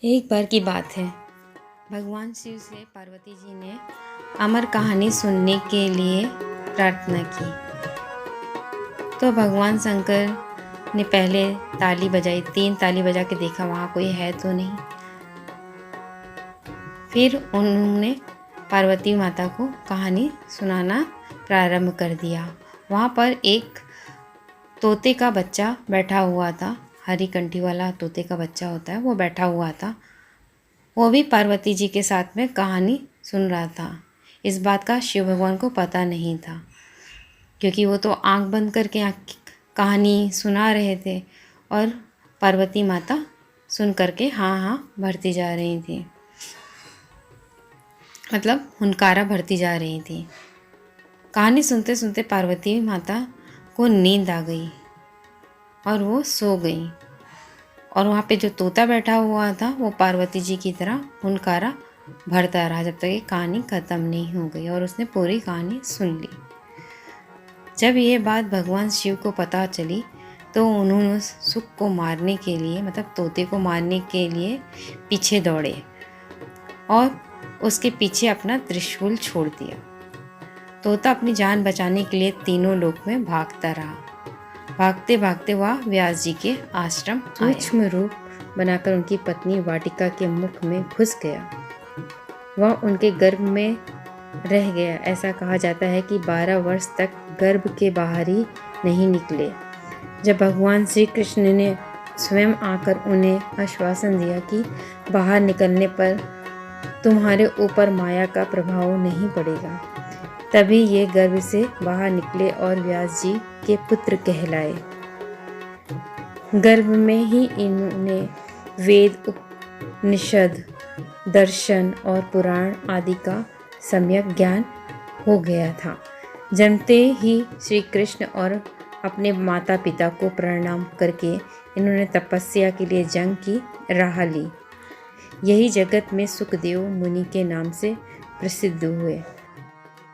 एक बार की बात है, भगवान शिव से पार्वती जी ने अमर कहानी सुनने के लिए प्रार्थना की। तो भगवान शंकर ने पहले ताली बजाई, 3 ताली बजा के देखा वहाँ कोई है तो नहीं। फिर उन्होंने पार्वती माता को कहानी सुनाना प्रारंभ कर दिया। वहाँ पर एक तोते का बच्चा बैठा हुआ था, हरी कंठी वाला तोते का बच्चा होता है, वो बैठा हुआ था। वो भी पार्वती जी के साथ में कहानी सुन रहा था। इस बात का शिव भगवान को पता नहीं था, क्योंकि वो तो आंख बंद करके कहानी सुना रहे थे और पार्वती माता सुन करके हाँ हाँ भरती जा रही थी, मतलब हुनकारा भरती जा रही थी। कहानी सुनते सुनते पार्वती माता को नींद आ गई और वो सो गई। और वहाँ पे जो तोता बैठा हुआ था वो पार्वती जी की तरह हुनकारा भरता रहा जब तक ये कहानी ख़त्म नहीं हो गई और उसने पूरी कहानी सुन ली। जब ये बात भगवान शिव को पता चली तो उन्होंने उस सुख को मारने के लिए, मतलब तोते को मारने के लिए पीछे दौड़े और उसके पीछे अपना त्रिशूल छोड़ दिया। तोता अपनी जान बचाने के लिए तीनों लोक में भागता रहा। भागते भागते वह व्यास जी के आश्रम सूक्ष्म रूप बनाकर उनकी पत्नी वाटिका के मुख में घुस गया। वह उनके गर्भ में रह गया। ऐसा कहा जाता है कि 12 वर्ष तक गर्भ के बाहर ही नहीं निकले। जब भगवान श्री कृष्ण ने स्वयं आकर उन्हें आश्वासन दिया कि बाहर निकलने पर तुम्हारे ऊपर माया का प्रभाव नहीं पड़ेगा, तभी ये गर्भ से बाहर निकले और व्यास जी के पुत्र कहलाए। गर्भ में ही इन्होंने वेद, उपनिषद, दर्शन और पुराण आदि का सम्यक ज्ञान हो गया था। जन्मते ही श्री कृष्ण और अपने माता पिता को प्रणाम करके इन्होंने तपस्या के लिए जंग की राह ली। यही जगत में सुखदेव मुनि के नाम से प्रसिद्ध हुए।